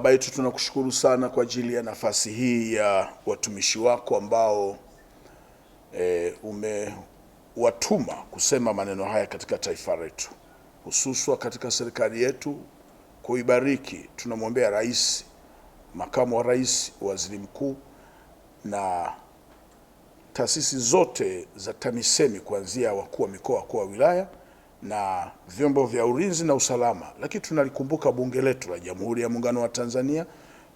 Baba yetu, tunakushukuru sana kwa ajili ya nafasi hii ya watumishi wako ambao umewatuma kusema maneno haya katika taifa letu, hususan katika serikali yetu, kuibariki. Tunamwombea rais, makamu wa rais, waziri mkuu na taasisi zote za TAMISEMI, kuanzia wakuu wa mikoa, wakuu wa wilaya na vyombo vya ulinzi na usalama. Lakini tunalikumbuka bunge letu la Jamhuri ya Muungano wa Tanzania,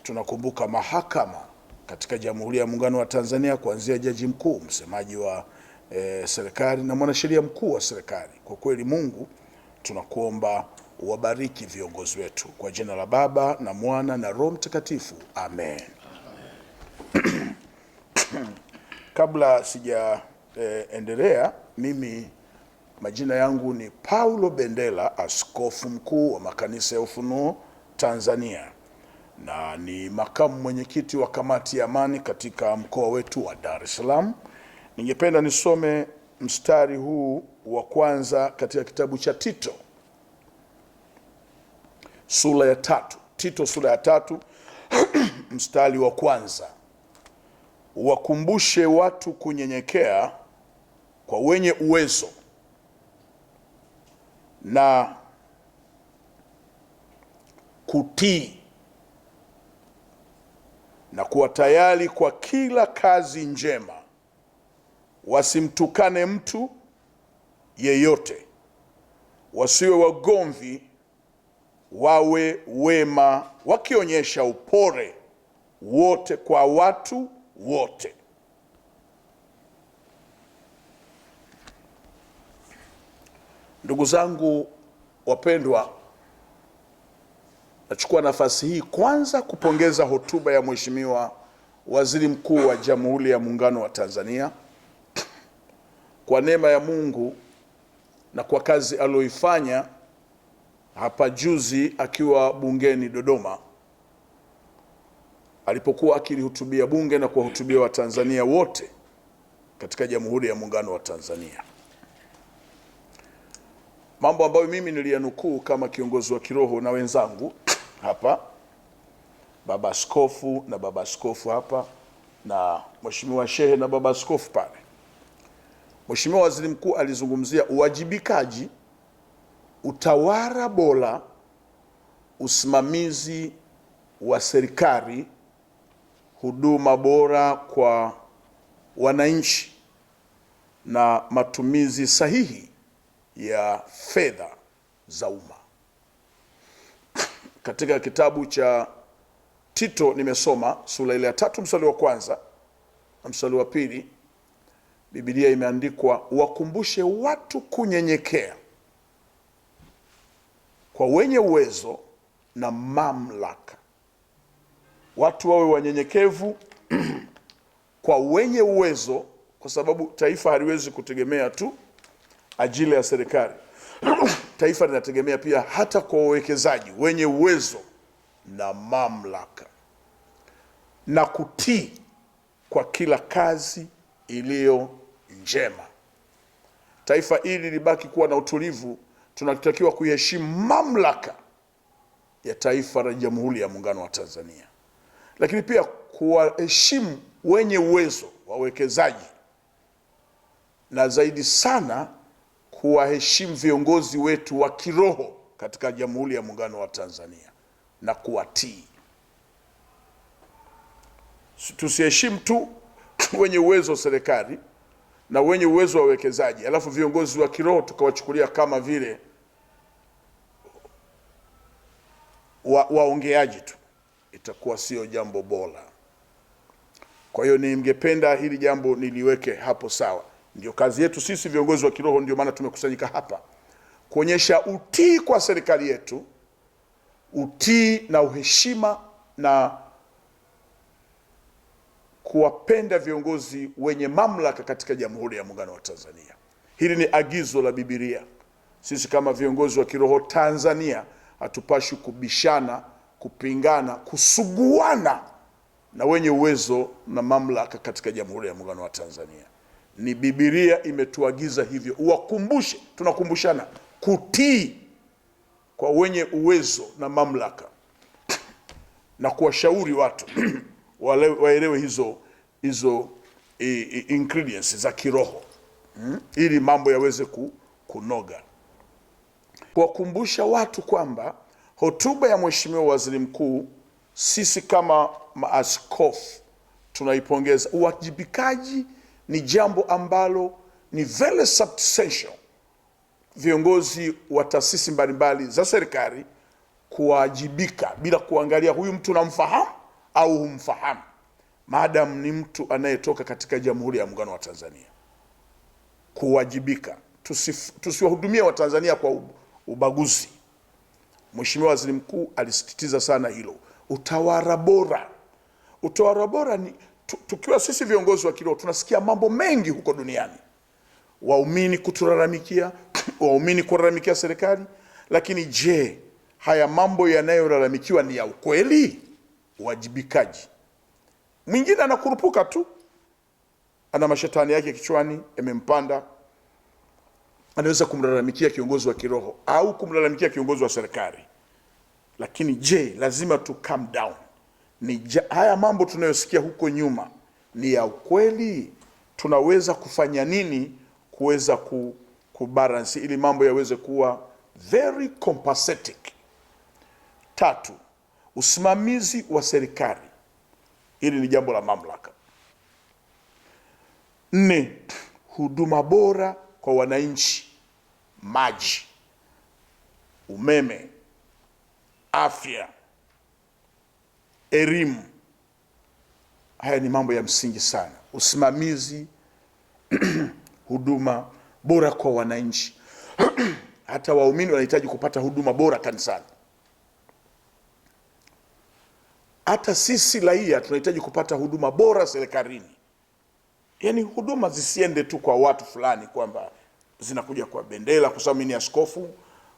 tunakumbuka mahakama katika Jamhuri ya Muungano wa Tanzania, kuanzia jaji mkuu, msemaji wa serikali na mwanasheria mkuu wa serikali. Kwa kweli Mungu, tunakuomba uwabariki viongozi wetu, kwa jina la Baba na Mwana na Roho Mtakatifu, amen. Kabla sijaendelea, mimi majina yangu ni Paulo Bendela, askofu mkuu wa makanisa ya Ufunuo Tanzania, na ni makamu mwenyekiti wa kamati ya amani katika mkoa wetu wa Dar es Salaam. Ningependa nisome mstari huu wa kwanza katika kitabu cha Tito sura ya 3. Tito sura ya 3 mstari wa kwanza: wakumbushe watu kunyenyekea kwa wenye uwezo na kutii na kuwa tayari kwa kila kazi njema, wasimtukane mtu yeyote, wasiwe wagomvi, wawe wema, wakionyesha upole wote kwa watu wote. Ndugu zangu wapendwa, nachukua nafasi hii kwanza kupongeza hotuba ya Mheshimiwa Waziri Mkuu wa Jamhuri ya Muungano wa Tanzania. Kwa neema ya Mungu na kwa kazi aliyoifanya hapa juzi akiwa bungeni Dodoma, alipokuwa akilihutubia bunge na kuwahutubia Watanzania wote katika Jamhuri ya Muungano wa Tanzania. Mambo ambayo mimi niliyanukuu kama kiongozi wa kiroho na wenzangu hapa, baba askofu na baba askofu hapa na mheshimiwa shehe na baba askofu pale. Mheshimiwa Waziri Mkuu alizungumzia uwajibikaji, utawala bora, usimamizi wa serikali, huduma bora kwa wananchi na matumizi sahihi ya fedha za umma. Katika kitabu cha Tito nimesoma sura ile ya 3 mstari wa kwanza na mstari wa 2, Biblia imeandikwa wakumbushe watu kunyenyekea kwa wenye uwezo na mamlaka. Watu wawe wanyenyekevu kwa wenye uwezo, kwa sababu taifa haliwezi kutegemea tu ajili ya serikali. Taifa linategemea pia hata kwa wawekezaji wenye uwezo na mamlaka, na kutii kwa kila kazi iliyo njema. Taifa hili libaki kuwa na utulivu, tunatakiwa kuheshimu mamlaka ya taifa la Jamhuri ya Muungano wa Tanzania, lakini pia kuwaheshimu wenye uwezo, wawekezaji, na zaidi sana kuwaheshimu viongozi wetu wa kiroho katika Jamhuri ya Muungano wa Tanzania na kuwatii. Tusiheshimu tu wenye uwezo wa serikali na wenye uwezo wa wawekezaji, alafu viongozi wa kiroho tukawachukulia kama vile waongeaji tu. Itakuwa sio jambo bora. Kwa hiyo ningependa hili jambo niliweke hapo sawa. Ndio kazi yetu sisi viongozi wa kiroho, ndio maana tumekusanyika hapa, kuonyesha utii kwa serikali yetu, utii na uheshima, na kuwapenda viongozi wenye mamlaka katika Jamhuri ya Muungano wa Tanzania. Hili ni agizo la Biblia. Sisi kama viongozi wa kiroho Tanzania hatupashi kubishana, kupingana, kusuguana na wenye uwezo na mamlaka katika Jamhuri ya Muungano wa Tanzania. Ni Biblia imetuagiza hivyo, uwakumbushe, tunakumbushana kutii kwa wenye uwezo na mamlaka na kuwashauri watu waelewe hizo ingredients za kiroho ili mambo yaweze kunoga. Kuwakumbusha watu kwamba hotuba ya Mheshimiwa Waziri Mkuu, sisi kama maaskofu tunaipongeza. Uwajibikaji ni jambo ambalo ni very substantial. Viongozi wa taasisi mbalimbali za serikali kuwajibika bila kuangalia huyu mtu namfahamu au humfahamu, maadamu ni mtu anayetoka katika Jamhuri ya Muungano wa Tanzania. Kuwajibika, tusiwahudumie Watanzania kwa ubaguzi. Mheshimiwa Waziri Mkuu alisisitiza sana hilo. Utawala bora ni tukiwa sisi viongozi wa kiroho tunasikia mambo mengi huko duniani, waumini kutulalamikia, waumini kulalamikia serikali, lakini je, haya mambo yanayolalamikiwa ni ya ukweli? Uwajibikaji. Mwingine anakurupuka tu, ana mashetani yake kichwani yamempanda, anaweza kumlalamikia kiongozi wa kiroho au kumlalamikia kiongozi wa serikali. Lakini je, lazima tu calm down. Haya mambo tunayosikia huko nyuma ni ya ukweli? Tunaweza kufanya nini kuweza kubalance ili mambo yaweze kuwa very compensating? 3, usimamizi wa serikali. Hili ni jambo la mamlaka. 4, huduma bora kwa wananchi: maji, umeme, afya, elimu. Haya ni mambo ya msingi sana. Usimamizi huduma bora kwa wananchi. Hata waumini wanahitaji kupata huduma bora kanisani. Hata sisi raia tunahitaji kupata huduma bora serikalini. Yaani huduma zisiende tu kwa watu fulani kwamba zinakuja kwa bendera, kwa sababu mimi ni askofu,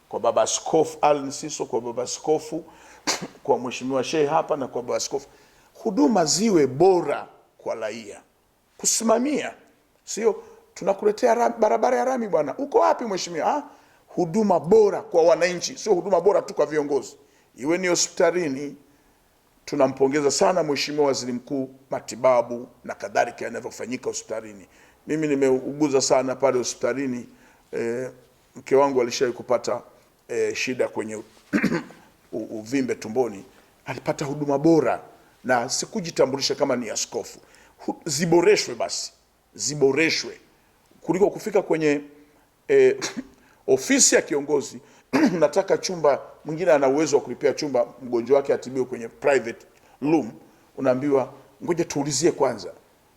kwa baba askofu Allen Siso, kwa baba askofu kwa mheshimiwa shehe hapa na kwa baba askofu. Huduma ziwe bora kwa raia. Kusimamia, sio tunakuletea barabara ya rami bwana, uko wapi mheshimiwa? Huduma bora kwa wananchi, sio huduma bora tu kwa viongozi. Iwe ni hospitalini, tunampongeza sana Mheshimiwa Waziri Mkuu, matibabu na kadhalika yanavyofanyika hospitalini. Mimi nimeuguza sana pale hospitalini. Mke wangu alishawahi kupata shida kwenye uvimbe tumboni, alipata huduma bora, na sikujitambulisha kama ni askofu. Ziboreshwe basi, ziboreshwe kuliko kufika kwenye ofisi ya kiongozi nataka chumba, mwingine ana uwezo wa kulipia chumba mgonjwa wake atibiwe kwenye private room, unaambiwa ngoja tuulizie kwanza.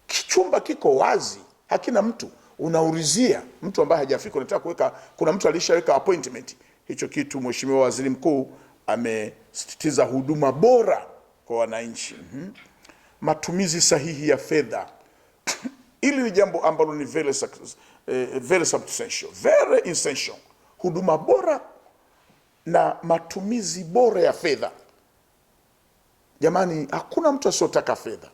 Chumba kiko wazi, hakina mtu, unaulizia mtu ambaye hajafika, unataka kuweka, kuna mtu alishaweka appointment. Hicho kitu Mheshimiwa Waziri Mkuu amesisitiza huduma bora kwa wananchi. Matumizi sahihi ya fedha. Hili ni jambo ambalo ni very substantial, very essential. Huduma bora na matumizi bora ya fedha. Jamani, hakuna mtu asiyotaka fedha.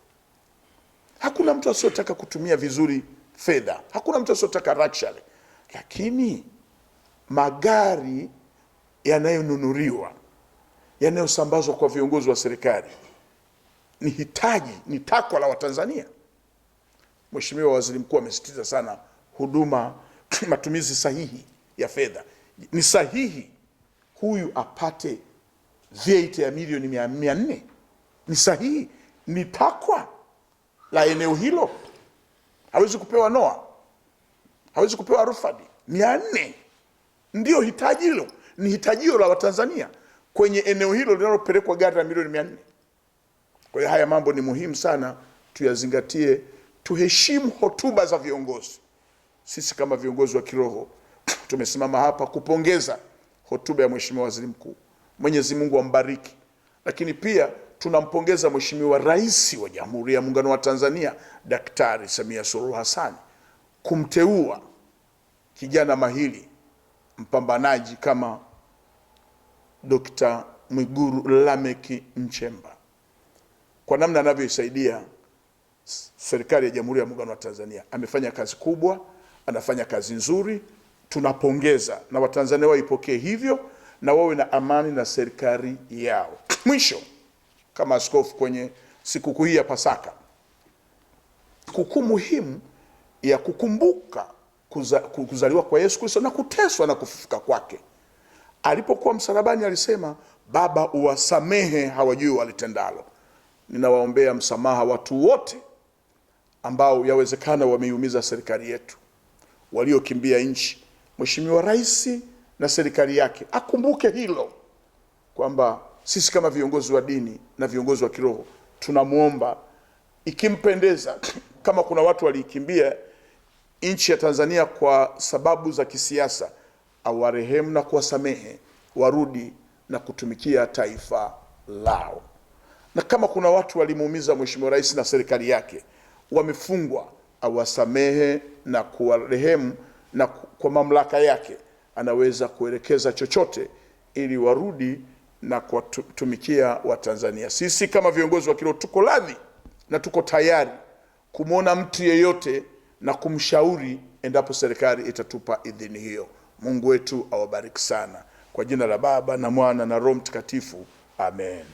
Hakuna mtu asiyotaka kutumia vizuri fedha. Hakuna mtu asiyotaka luxury. Lakini magari yanayonunuliwa, yanayosambazwa kwa viongozi wa serikali ni hitaji, ni takwa la Watanzania. Mheshimiwa Waziri Mkuu amesisitiza sana huduma, matumizi sahihi ya fedha. Ni sahihi huyu apate VAT ya milioni 400? Ni sahihi? Ni takwa la eneo hilo? Hawezi kupewa Noa, hawezi kupewa Rufadi. 400 ndio hitaji hilo, ni hitajio la Watanzania kwenye eneo hilo linalopelekwa gari la milioni 400. Kwa hiyo haya mambo ni muhimu sana, tuyazingatie, tuheshimu hotuba za viongozi. Sisi kama viongozi wa kiroho tumesimama hapa kupongeza hotuba ya Mheshimiwa Waziri Mkuu. Mwenyezi Mungu ambariki. Lakini pia tunampongeza Mheshimiwa Rais wa Jamhuri ya Muungano wa Tanzania Daktari Samia Suluhu Hassan kumteua kijana mahiri mpambanaji kama Dr. Mwigulu Lameck Nchemba, kwa namna anavyoisaidia serikali ya Jamhuri ya Muungano wa Tanzania. Amefanya kazi kubwa, anafanya kazi nzuri, tunapongeza, na Watanzania waipokee hivyo na wawe na amani na serikali yao. Mwisho, kama askofu kwenye sikukuu hii ya Pasaka, sikukuu muhimu ya kukumbuka kuzaliwa kwa Yesu Kristo na kuteswa na kufufuka kwake. Alipokuwa msalabani alisema, Baba uwasamehe, hawajui walitendalo. Ninawaombea msamaha watu wote ambao yawezekana wameiumiza serikali yetu, waliokimbia nchi. Mheshimiwa Rais na serikali yake akumbuke hilo, kwamba sisi kama viongozi wa dini na viongozi wa kiroho tunamuomba, ikimpendeza, kama kuna watu walikimbia nchi ya Tanzania kwa sababu za kisiasa, awarehemu na kuwasamehe, warudi na kutumikia taifa lao. Na kama kuna watu walimuumiza Mheshimiwa Rais na serikali yake, wamefungwa, awasamehe na kuwarehemu, na kwa mamlaka yake anaweza kuelekeza chochote ili warudi na kuwatumikia Watanzania. Sisi kama viongozi wa kiroho tuko radhi na tuko tayari kumwona mtu yeyote na kumshauri endapo serikali itatupa idhini hiyo. Mungu wetu awabariki sana. Kwa jina la Baba na Mwana na Roho Mtakatifu. Amen.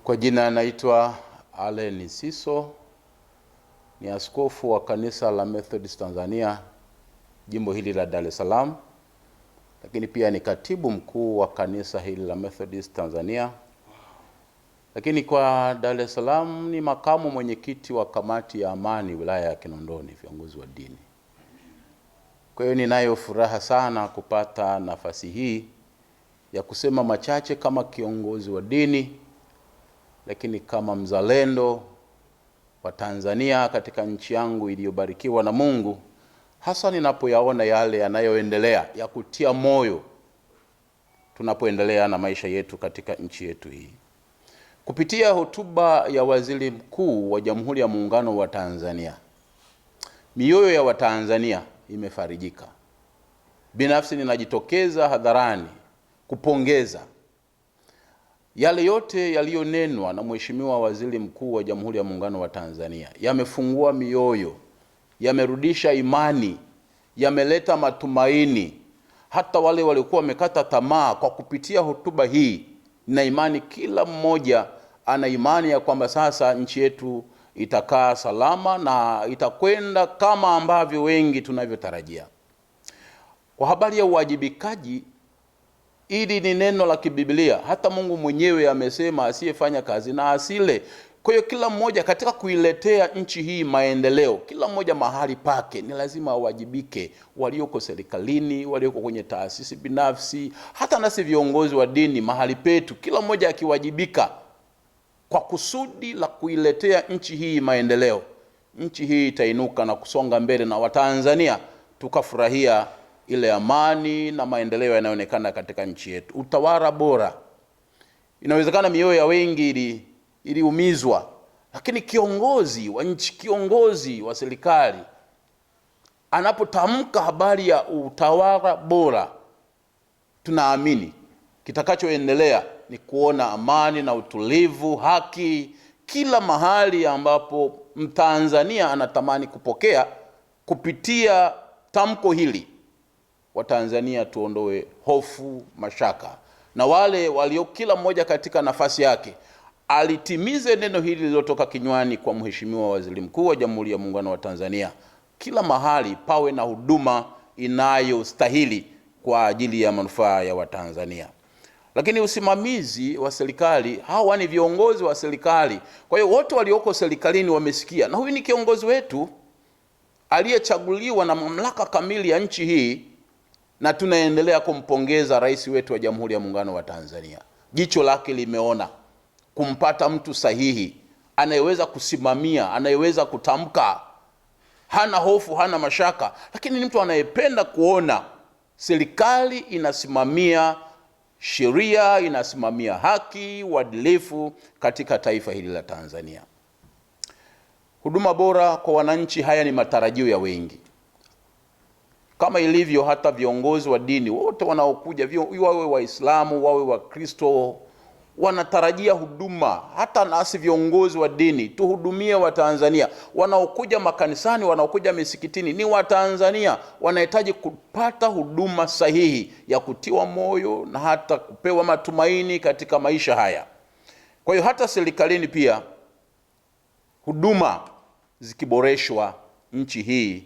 Kwa jina naitwa Allen Siso, ni askofu wa kanisa la Methodist Tanzania jimbo hili la Dar es Salaam, lakini pia ni katibu mkuu wa kanisa hili la Methodist Tanzania. Lakini kwa Dar es Salaam ni makamu mwenyekiti wa kamati ya amani wilaya ya Kinondoni, viongozi wa dini. Kwa hiyo ninayo furaha sana kupata nafasi hii ya kusema machache kama kiongozi wa dini, lakini kama mzalendo wa Tanzania katika nchi yangu iliyobarikiwa na Mungu, hasa ninapoyaona yale yanayoendelea ya kutia moyo tunapoendelea na maisha yetu katika nchi yetu hii. Kupitia hotuba ya Waziri Mkuu wa Jamhuri ya Muungano wa Tanzania, mioyo ya Watanzania imefarijika. Binafsi ninajitokeza hadharani kupongeza yale yote yaliyonenwa na Mheshimiwa Waziri Mkuu wa Jamhuri ya Muungano wa Tanzania. Yamefungua mioyo, yamerudisha imani, yameleta matumaini. Hata wale walikuwa wamekata tamaa, kwa kupitia hotuba hii na imani, kila mmoja ana imani ya kwamba sasa nchi yetu itakaa salama na itakwenda kama ambavyo wengi tunavyotarajia. Kwa habari ya uwajibikaji, ili ni neno la kibiblia. Hata Mungu mwenyewe amesema asiyefanya kazi na asile. Kwa hiyo kila mmoja katika kuiletea nchi hii maendeleo, kila mmoja mahali pake ni lazima awajibike. Walioko serikalini, walioko kwenye taasisi binafsi, hata nasi viongozi wa dini mahali petu, kila mmoja akiwajibika kwa kusudi la kuiletea nchi hii maendeleo, nchi hii itainuka na kusonga mbele, na Watanzania tukafurahia ile amani na maendeleo yanayoonekana katika nchi yetu. Utawala bora. Inawezekana mioyo ya wengi iliumizwa, lakini kiongozi wa nchi, kiongozi wa serikali anapotamka habari ya utawala bora, tunaamini kitakachoendelea ni kuona amani na utulivu, haki kila mahali ambapo Mtanzania anatamani kupokea. Kupitia tamko hili, Watanzania tuondoe hofu, mashaka, na wale walio kila mmoja katika nafasi yake alitimize neno hili lililotoka kinywani kwa Mheshimiwa Waziri Mkuu wa Jamhuri ya Muungano wa Tanzania. Kila mahali pawe na huduma inayostahili kwa ajili ya manufaa ya Watanzania. Lakini usimamizi wa serikali, hawa ni viongozi wa serikali. Kwa hiyo wote walioko serikalini wamesikia, na huyu ni kiongozi wetu aliyechaguliwa na mamlaka kamili ya nchi hii, na tunaendelea kumpongeza rais wetu wa Jamhuri ya Muungano wa Tanzania. Jicho lake limeona kumpata mtu sahihi, anayeweza kusimamia, anayeweza kutamka, hana hofu, hana mashaka, lakini ni mtu anayependa kuona serikali inasimamia sheria, inasimamia haki, uadilifu katika taifa hili la Tanzania. Huduma bora kwa wananchi, haya ni matarajio ya wengi. Kama ilivyo hata viongozi wa dini wote wanaokuja, wawe Waislamu, wawe Wakristo, wanatarajia huduma. Hata nasi viongozi wa dini tuhudumie Watanzania. Wanaokuja makanisani, wanaokuja misikitini ni Watanzania, wanahitaji kupata huduma sahihi ya kutiwa moyo na hata kupewa matumaini katika maisha haya. Kwa hiyo hata serikalini pia huduma zikiboreshwa, nchi hii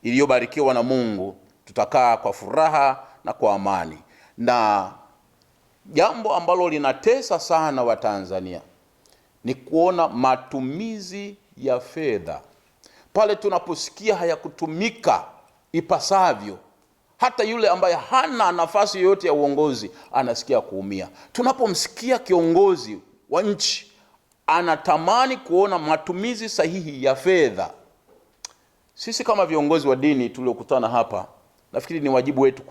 iliyobarikiwa na Mungu, tutakaa kwa furaha na kwa amani. Na jambo ambalo linatesa sana Watanzania ni kuona matumizi ya fedha pale tunaposikia hayakutumika ipasavyo. Hata yule ambaye hana nafasi yoyote ya uongozi anasikia kuumia. Tunapomsikia kiongozi wa nchi anatamani kuona matumizi sahihi ya fedha. Sisi kama viongozi wa dini tuliokutana hapa, nafikiri ni wajibu wetu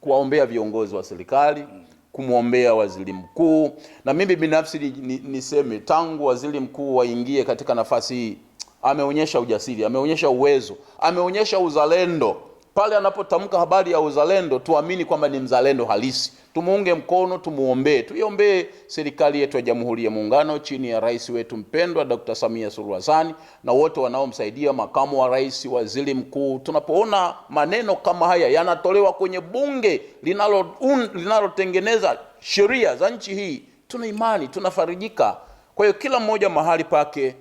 kuwaombea viongozi wa serikali, kumwombea waziri mkuu. Na mimi binafsi niseme, tangu waziri mkuu waingie katika nafasi hii, ameonyesha ujasiri, ameonyesha uwezo, ameonyesha uzalendo. Pale anapotamka habari ya uzalendo, tuamini kwamba ni mzalendo halisi. Tumuunge mkono, tumuombee. Tuiombee serikali yetu ya Jamhuri ya Muungano chini ya rais wetu mpendwa Dr. Samia Suluhu Hassan na wote wanaomsaidia, makamu wa rais, waziri mkuu. Tunapoona maneno kama haya yanatolewa kwenye bunge linalotengeneza sheria za nchi hii, tuna imani, tunafarijika. Kwa hiyo kila mmoja mahali pake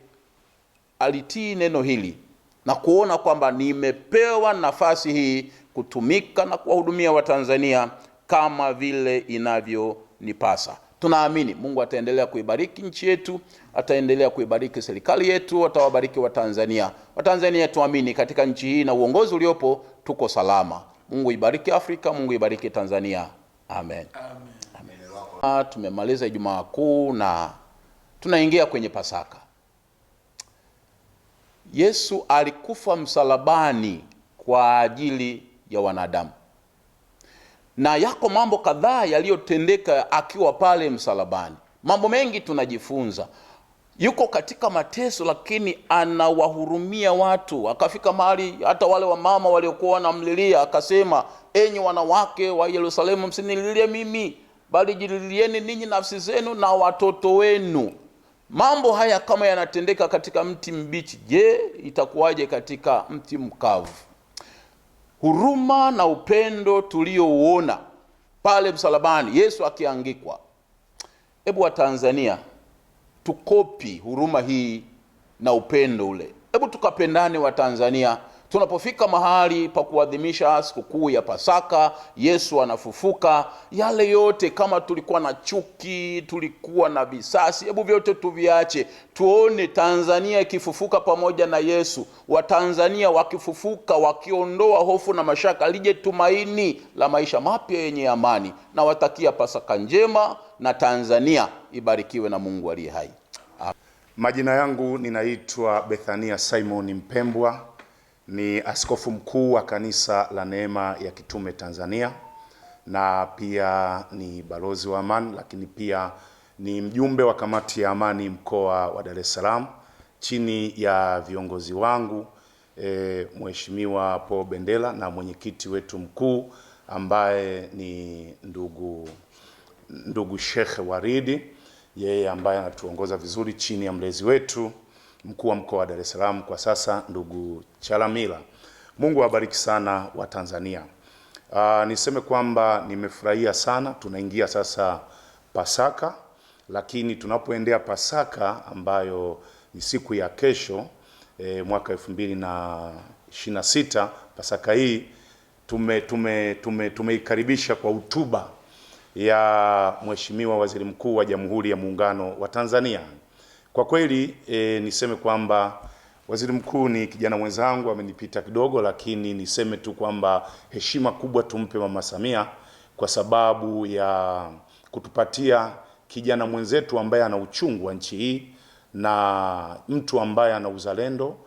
alitii neno hili na kuona kwamba nimepewa nafasi hii kutumika na kuwahudumia Watanzania kama vile inavyonipasa. Tunaamini Mungu ataendelea kuibariki nchi yetu, ataendelea kuibariki serikali yetu, atawabariki Watanzania. Watanzania tuamini katika nchi hii na uongozi uliopo tuko salama. Mungu ibariki Afrika, Mungu ibariki Tanzania. Amen. Amen. Amen. Tumemaliza Ijumaa Kuu na tunaingia kwenye Pasaka. Yesu alikufa msalabani kwa ajili ya wanadamu. Na yako mambo kadhaa yaliyotendeka akiwa pale msalabani. Mambo mengi tunajifunza. Yuko katika mateso lakini anawahurumia watu. Akafika mahali hata wale wamama waliokuwa wanamlilia akasema, enyi wanawake wa Yerusalemu, msinililie mimi, bali jililieni ninyi nafsi zenu na watoto wenu. Mambo haya kama yanatendeka katika mti mbichi, je, itakuwaje katika mti mkavu? Huruma na upendo tuliouona pale msalabani Yesu akiangikwa. Hebu Watanzania tukopi huruma hii na upendo ule. Hebu tukapendane Watanzania. Tunapofika mahali pa kuadhimisha sikukuu ya Pasaka, Yesu anafufuka, yale yote kama tulikuwa na chuki, tulikuwa na visasi, hebu vyote tuviache. Tuone Tanzania ikifufuka pamoja na Yesu. Watanzania wakifufuka, wakiondoa hofu na mashaka, lije tumaini la maisha mapya yenye amani. Na watakia Pasaka njema na Tanzania ibarikiwe na Mungu aliye hai. Majina yangu ninaitwa Bethania Simon Mpembwa. Ni askofu mkuu wa kanisa la Neema ya Kitume Tanzania, na pia ni balozi wa amani, lakini pia ni mjumbe wa kamati ya amani mkoa wa Dar es Salaam chini ya viongozi wangu Mheshimiwa Paul Bendela na mwenyekiti wetu mkuu ambaye ni ndugu Sheikh Waridi, yeye ambaye anatuongoza vizuri chini ya mlezi wetu mkuu wa mkoa wa Dar es Salaam kwa sasa ndugu Chalamila. Mungu awabariki sana wa Tanzania. Niseme kwamba nimefurahia sana, tunaingia sasa Pasaka, lakini tunapoendea Pasaka ambayo ni siku ya kesho mwaka 2026, Pasaka hii tumeikaribisha kwa hotuba ya Mheshimiwa Waziri Mkuu wa Jamhuri ya Muungano wa Tanzania. Kwa kweli niseme kwamba Waziri Mkuu ni kijana mwenzangu, amenipita kidogo, lakini niseme tu kwamba heshima kubwa tumpe Mama Samia kwa sababu ya kutupatia kijana mwenzetu ambaye ana uchungu wa nchi hii na mtu ambaye ana uzalendo.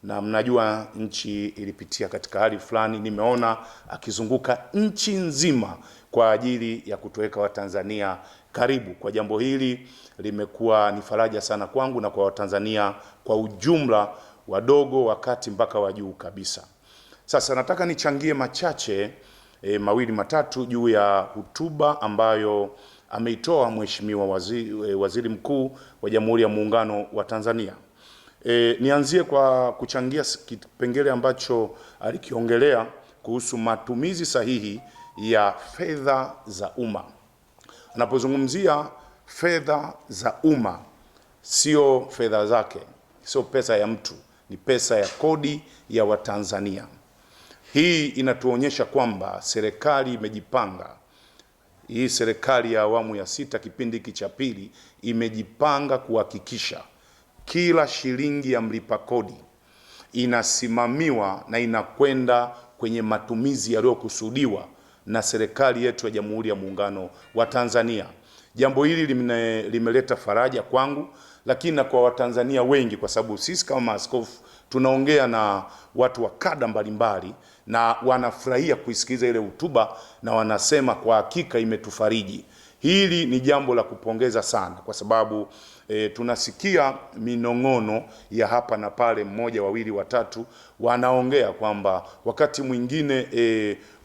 Na mnajua nchi ilipitia katika hali fulani, nimeona akizunguka nchi nzima kwa ajili ya kutuweka Watanzania karibu. Kwa jambo hili limekuwa ni faraja sana kwangu na kwa Watanzania kwa ujumla, wadogo, wakati mpaka wa juu kabisa. Sasa nataka nichangie machache mawili matatu juu ya hotuba ambayo ameitoa Mheshimiwa Waziri Mkuu wa Jamhuri ya Muungano wa Tanzania. Nianzie kwa kuchangia kipengele ambacho alikiongelea kuhusu matumizi sahihi ya fedha za umma. Anapozungumzia fedha za umma, sio fedha zake, sio pesa ya mtu, ni pesa ya kodi ya Watanzania. Hii inatuonyesha kwamba serikali imejipanga. Hii serikali ya awamu ya 6 kipindi hiki cha pili imejipanga kuhakikisha kila shilingi ya mlipa kodi inasimamiwa na inakwenda kwenye matumizi yaliyokusudiwa na serikali yetu ya Jamhuri ya Muungano wa Tanzania. Jambo hili limeleta faraja kwangu, lakini na kwa Watanzania wengi, kwa sababu sisi kama maaskofu tunaongea na watu wa kada mbalimbali na wanafurahia kuisikiliza ile hotuba na wanasema kwa hakika imetufariji. Hili ni jambo la kupongeza sana, kwa sababu tunasikia minong'ono ya hapa na pale, mmoja, wawili, watatu wanaongea kwamba wakati mwingine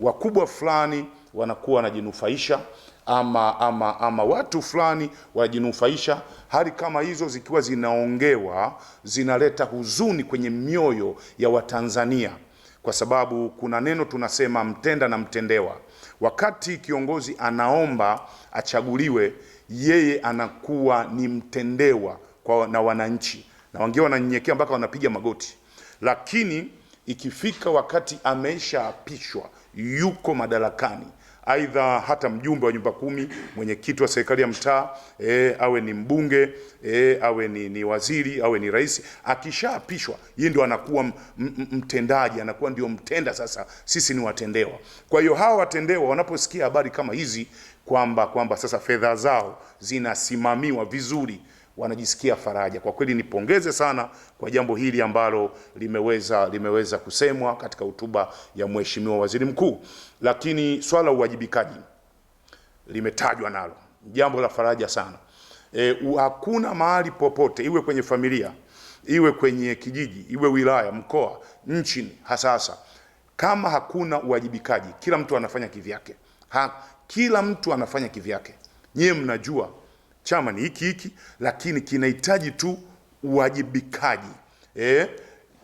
wakubwa fulani wanakuwa wanajinufaisha ama watu fulani wajinufaisha. Hali kama hizo zikiwa zinaongewa zinaleta huzuni kwenye mioyo ya Watanzania, kwa sababu kuna neno tunasema mtenda na mtendewa. Wakati kiongozi anaomba achaguliwe, yeye anakuwa ni mtendewa na wananchi, na wengine wananyenyekea mpaka wanapiga magoti. Lakini ikifika wakati ameshaapishwa, yuko madarakani, aidha hata mjumbe wa nyumba kumi, mwenyekiti wa serikali ya mtaa, awe ni mbunge, awe ni waziri, awe ni rais, akishaapishwa yeye ndio anakuwa mtendaji, anakuwa ndio mtenda. Sasa sisi ni watendewa. Kwa hiyo hawa watendewa wanaposikia habari kama hizi kwamba sasa fedha zao zinasimamiwa vizuri, wanajisikia faraja. Kwa kweli nipongeze sana kwa jambo hili ambalo limeweza kusemwa katika hotuba ya Mheshimiwa Waziri Mkuu. Lakini swala uwajibikaji limetajwa nalo, jambo la faraja sana. Hakuna mahali popote, iwe kwenye familia, iwe kwenye kijiji, iwe wilaya, mkoa, nchini hasa, kama hakuna uwajibikaji, kila mtu anafanya kivyake. Kila mtu anafanya kivyake. Nyie mnajua chama ni hiki, lakini kinahitaji tu uwajibikaji.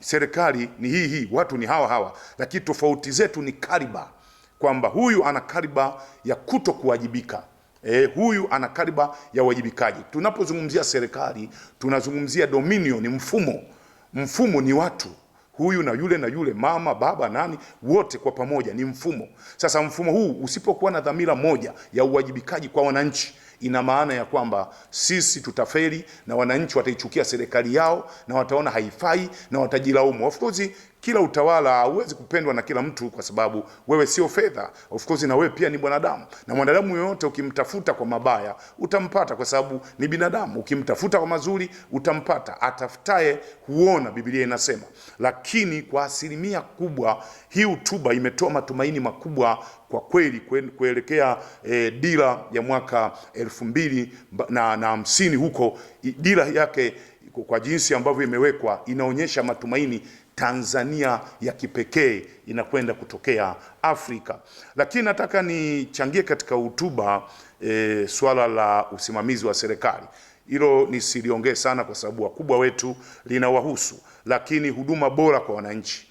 Serikali ni hii, watu ni hawa, lakini tofauti zetu ni kariba, kwamba huyu ana kariba ya kuto kuwajibika, huyu ana kariba ya uwajibikaji. Tunapozungumzia serikali tunazungumzia dominion, mfumo ni watu, huyu na yule, mama, baba, nani, wote kwa pamoja ni mfumo. Sasa mfumo huu usipokuwa na dhamira moja ya uwajibikaji kwa wananchi, ina maana ya kwamba sisi tutafeli na wananchi wataichukia serikali yao na wataona haifai na watajilaumu. Of course kila utawala hauwezi kupendwa na kila mtu, kwa sababu wewe sio fedha. Of course na wewe pia ni mwanadamu, na mwanadamu yoyote ukimtafuta kwa mabaya utampata, kwa sababu ni binadamu. Ukimtafuta kwa mazuri utampata. Atafutaye huona, Biblia inasema. Lakini kwa asilimia kubwa hii hotuba imetoa matumaini makubwa kwa kweli kuelekea dira ya mwaka 2050 huko. Dira yake kwa jinsi ambavyo imewekwa inaonyesha matumaini. Tanzania ya kipekee inakwenda kutokea Afrika. Lakini nataka nichangie katika hotuba swala la usimamizi wa serikali. Hilo nisiliongee sana kwa sababu wakubwa wetu linawahusu, lakini huduma bora kwa wananchi,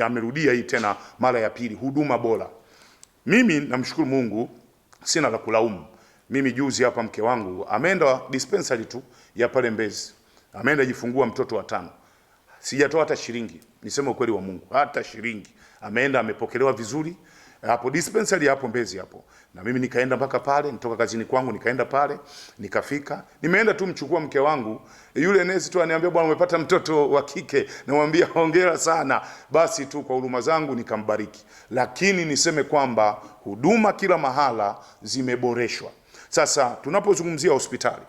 amerudia hii tena mara ya pili, huduma bora. Mimi namshukuru Mungu, sina la kulaumu. Mimi juzi hapa mke wangu ameenda dispensary tu ya pale Mbezi, ameenda jifungua mtoto wa 5. Sijatoa hata shilingi, niseme ukweli wa Mungu, hata shilingi. Ameenda amepokelewa vizuri hapo dispensary hapo Mbezi hapo, na mimi nikaenda mpaka pale, nitoka kazini kwangu nikaenda pale, nikafika, nimeenda tu mchukua mke wangu, yule nesi tu aniambia, bwana umepata mtoto wa kike. Namwambia hongera sana. Basi tu kwa huruma zangu nikambariki. Lakini niseme kwamba huduma kila mahala zimeboreshwa. Sasa tunapozungumzia hospitali,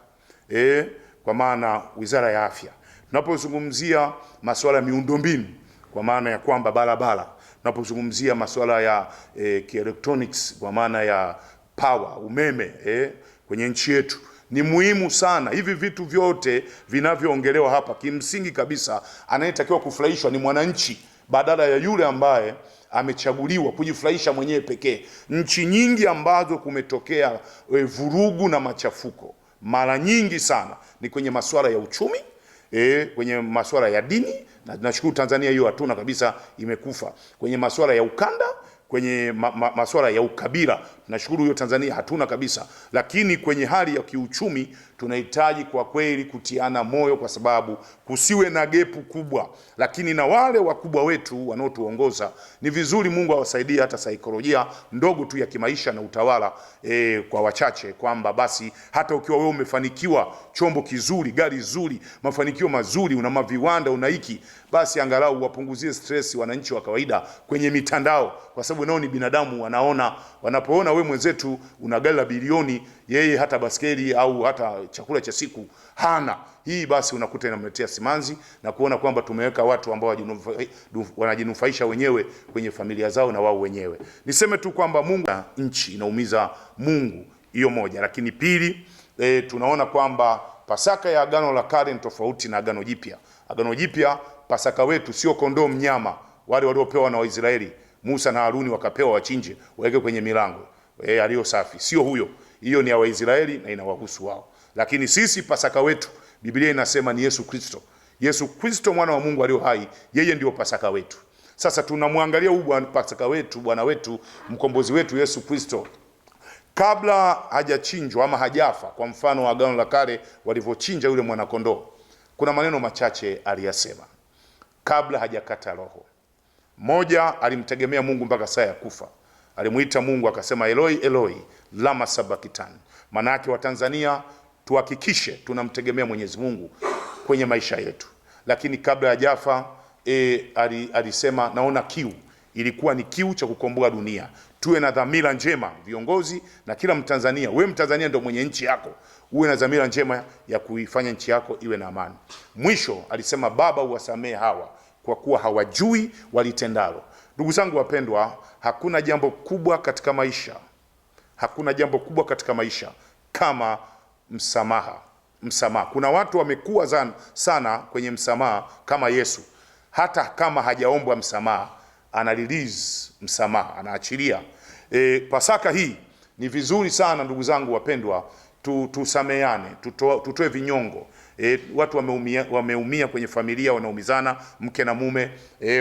kwa maana Wizara ya Afya, tunapozungumzia masuala ya miundombinu, kwa maana ya kwamba barabara, tunapozungumzia masuala ya electronics, kwa maana ya power, umeme kwenye nchi yetu, ni muhimu sana. Hivi vitu vyote vinavyoongelewa hapa, kimsingi kabisa anayetakiwa kufurahishwa ni mwananchi, badala ya yule ambaye amechaguliwa kujifurahisha mwenyewe pekee. Nchi nyingi ambazo kumetokea vurugu na machafuko mara nyingi sana ni kwenye masuala ya uchumi, kwenye masuala ya dini, na tunashukuru Tanzania hiyo hatuna kabisa, imekufa. Kwenye masuala ya ukanda, kwenye masuala ya ukabila, tunashukuru hiyo Tanzania hatuna kabisa. Lakini kwenye hali ya kiuchumi tunahitaji kwa kweli kutiana moyo, kwa sababu kusiwe na gepu kubwa. Lakini na wale wakubwa wetu wanaotuongoza ni vizuri Mungu awasaidie hata saikolojia ndogo tu ya kimaisha na utawala, kwa wachache, kwamba basi hata ukiwa wewe umefanikiwa, chombo kizuri, gari zuri, mafanikio mazuri, una maviwanda, una hiki, basi angalau wapunguzie stress wananchi wa kawaida kwenye mitandao, kwa sababu nao ni binadamu. Wanapoona we mwenzetu una gari la bilioni, yeye hata baskeli au hata chakula cha siku hana, hii basi unakuta inamletea simanzi na kuona kwamba tumeweka watu ambao wanajinufaisha wenyewe kwenye familia zao na wao wenyewe. Niseme tu kwamba Mungu, nchi inaumiza Mungu, hiyo moja. Lakini pili, tunaona kwamba Pasaka ya Agano la Kale ni tofauti na Agano Jipya. Agano Jipya, Pasaka wetu sio kondoo mnyama wale waliopewa na Waisraeli, Musa na Haruni wakapewa wachinje waweke kwenye milango aliyo safi. Sio huyo, hiyo ni ya Waisraeli na inawahusu wao. Lakini sisi Pasaka wetu, Biblia inasema ni Yesu Kristo. Yesu Kristo mwana wa Mungu aliye hai, yeye ndio Pasaka wetu. Sasa tunamwangalia huyu Pasaka wetu, Bwana wetu, mkombozi wetu Yesu Kristo, kabla hajachinjwa ama hajafa. Kwa mfano wa Agano la Kale walivyochinja yule mwana kondoo, kuna maneno machache aliyasema kabla hajakata roho. Moja, alimtegemea Mungu mpaka saa ya kufa. Alimuita Mungu akasema, Eloi Eloi lama sabakitani. Maana yake Watanzania tuhakikishe tunamtegemea Mwenyezi Mungu kwenye maisha yetu. Lakini kabla hajafa alisema naona kiu. Ilikuwa ni kiu cha kukomboa dunia. Tuwe na dhamira njema, viongozi na kila Mtanzania. Wewe Mtanzania ndio mwenye nchi yako, uwe na dhamira njema ya kuifanya nchi yako iwe na amani. Mwisho alisema, Baba uwasamehe hawa, kwa kuwa hawajui walitendalo. Ndugu zangu wapendwa, hakuna jambo kubwa katika maisha, hakuna jambo kubwa katika maisha kama msamaha. Msamaha. Kuna watu wamekuwa sana kwenye msamaha kama Yesu. Hata kama hajaombwa msamaha, ana release msamaha, anaachilia. Pasaka hii ni vizuri sana ndugu zangu wapendwa, tusameane, tutoe vinyongo. Watu wameumia kwenye familia, wanaumizana mke na mume,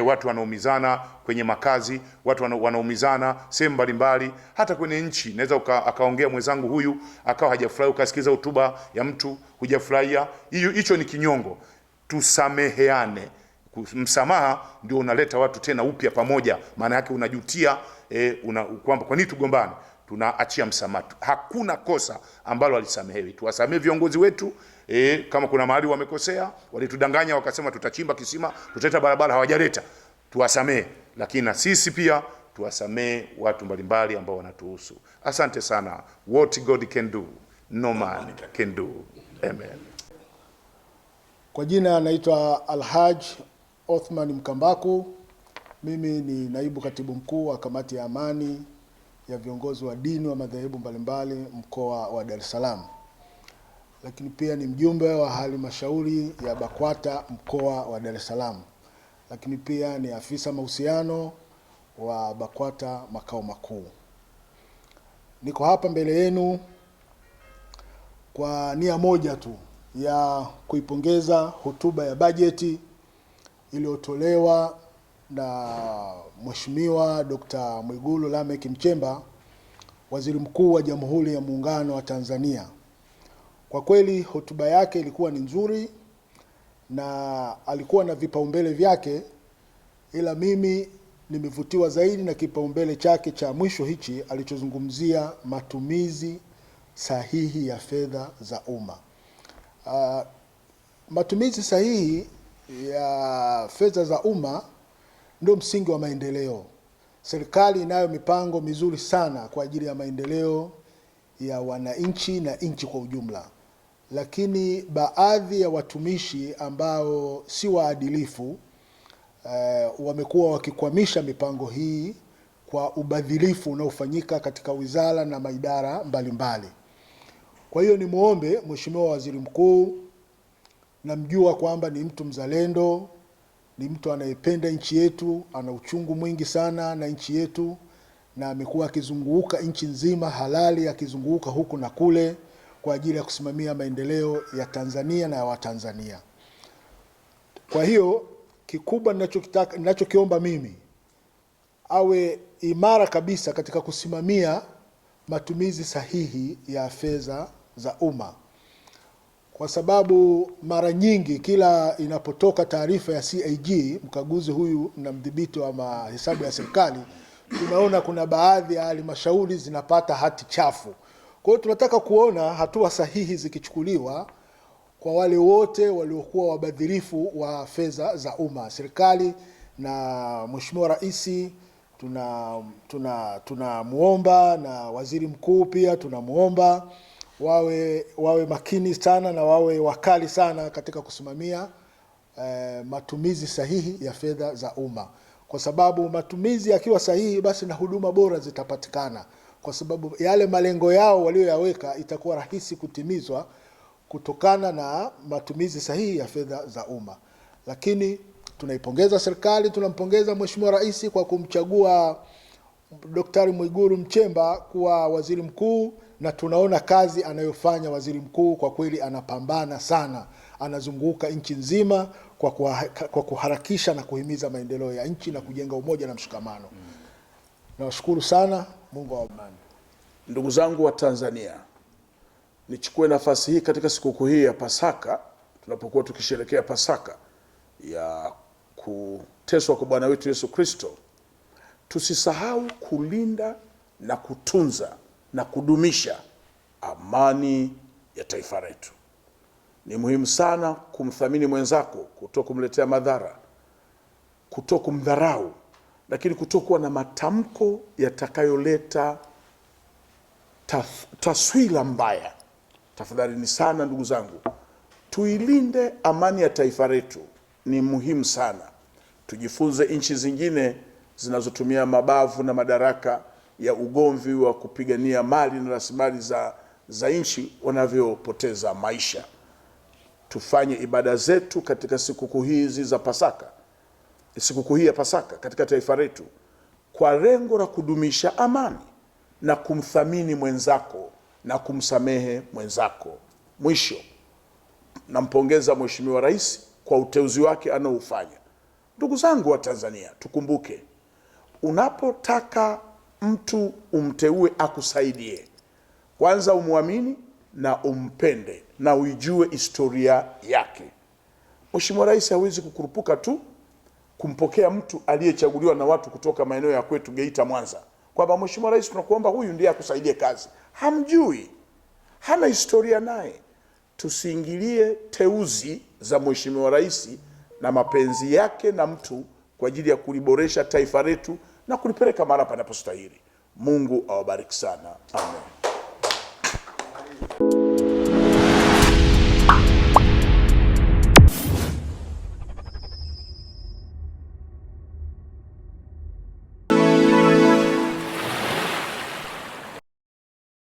watu wanaumizana kwenye makazi, watu wanaumizana sehemu mbalimbali, hata kwenye nchi. Naweza akaongea mwenzangu huyu akawa hajafurahi, ukasikiza hotuba ya mtu hujafurahia, hicho ni kinyongo. Tusameheane. Msamaha ndio unaleta watu tena upya pamoja. Maana yake unajutia kwamba kwa nini tugombane, tunaachia msamaha. Hakuna kosa ambalo alisamehewi. Tuwasamehe viongozi wetu, kama kuna mahali wamekosea, walitudanganya wakasema tutachimba kisima, tutaleta barabara, hawajaleta, tuwasamehe. Lakini na sisi pia tuwasamehe watu mbalimbali ambao wanatuhusu. Asante sana. What God can do, no man can do. Amen. Kwa jina naitwa Alhaj Othman Mkambaku. Mimi ni naibu katibu mkuu wa kamati ya amani ya viongozi wa dini wa madhehebu mbalimbali mkoa wa Dar es Salaam. Lakini pia ni mjumbe wa halmashauri ya BAKWATA mkoa wa Dar es Salaam. Lakini pia ni afisa mahusiano wa BAKWATA makao makuu. Niko hapa mbele yenu kwa nia moja tu ya kuipongeza hotuba ya bajeti iliyotolewa na Mheshimiwa Dr. Mwigulu Lameck Nchemba, Waziri Mkuu wa Jamhuri ya Muungano wa Tanzania. Kwa kweli hotuba yake ilikuwa ni nzuri na alikuwa na vipaumbele vyake, ila mimi nimevutiwa zaidi na kipaumbele chake cha mwisho hichi alichozungumzia matumizi sahihi ya fedha za umma. Matumizi sahihi ya fedha za umma ndio msingi wa maendeleo. Serikali inayo mipango mizuri sana kwa ajili ya maendeleo ya wananchi na nchi kwa ujumla. Lakini baadhi ya watumishi ambao si waadilifu wamekuwa wakikwamisha mipango hii kwa ubadhilifu unaofanyika katika wizara na maidara mbalimbali. Kwa hiyo ni muombe Mheshimiwa Waziri Mkuu, namjua kwamba ni mtu mzalendo ni mtu anayependa nchi yetu, ana uchungu mwingi sana na nchi yetu, na amekuwa akizunguka nchi nzima halali, akizunguka huku na kule kwa ajili ya kusimamia maendeleo ya Tanzania na ya Watanzania. Kwa hiyo kikubwa ninachokiomba mimi, awe imara kabisa katika kusimamia matumizi sahihi ya fedha za umma, kwa sababu mara nyingi kila inapotoka taarifa ya CAG, mkaguzi huyu na mdhibiti wa mahesabu ya serikali, tunaona kuna baadhi ya halmashauri zinapata hati chafu. Kwa hiyo tunataka kuona hatua sahihi zikichukuliwa kwa wale wote waliokuwa wabadhirifu wa fedha za umma. Serikali na Mheshimiwa Rais tunamuomba, na Waziri Mkuu pia tunamuomba wawe makini sana na wawe wakali sana katika kusimamia matumizi sahihi ya fedha za umma, kwa sababu matumizi yakiwa sahihi, basi na huduma bora zitapatikana, kwa sababu yale malengo yao walioyaweka itakuwa rahisi kutimizwa kutokana na matumizi sahihi ya fedha za umma. Lakini tunaipongeza serikali, tunampongeza Mheshimiwa Rais kwa kumchagua Daktari Mwigulu Nchemba kuwa waziri mkuu, na tunaona kazi anayofanya waziri mkuu. Kwa kweli anapambana sana, anazunguka nchi nzima kwa kuharakisha na kuhimiza maendeleo ya nchi na kujenga umoja na mshikamano. Nawashukuru sana, Mungu awabariki. Ndugu zangu wa Tanzania, nichukue nafasi hii katika sikukuu hii ya Pasaka, tunapokuwa tukisherehekea Pasaka ya kuteswa kwa Bwana wetu Yesu Kristo, tusisahau kulinda na kutunza na kudumisha amani ya taifa letu. Ni muhimu sana kumthamini mwenzako, kutokumletea madhara, kutokumdharau, lakini kutokuwa na matamko yatakayoleta taswira mbaya. Tafadhali ni sana ndugu zangu, tuilinde amani ya taifa letu, ni muhimu sana. Tujifunze nchi zingine zinazotumia mabavu na madaraka ya ugomvi wa kupigania mali na rasilimali za nchi wanavyopoteza maisha. Tufanye ibada zetu katika sikukuu hizi za Pasaka, sikukuu hii ya Pasaka katika taifa letu kwa lengo la kudumisha amani na kumthamini mwenzako na kumsamehe mwenzako. Mwisho, nampongeza Mheshimiwa Rais kwa uteuzi wake anaoufanya. Ndugu zangu wa Tanzania, tukumbuke, unapotaka mtu umteue akusaidie, kwanza umwamini na umpende na uijue historia yake. Mheshimiwa Rais hawezi kukurupuka tu kumpokea mtu aliyechaguliwa na watu kutoka maeneo ya kwetu Geita, Mwanza, kwamba Mheshimiwa Rais tunakuomba huyu ndiye akusaidie kazi. Hamjui, hana historia naye. Tusiingilie teuzi za Mheshimiwa Rais na mapenzi yake na mtu kwa ajili ya kuliboresha taifa letu na kulipeleka mahali panapostahili. Mungu awabariki sana. Amen.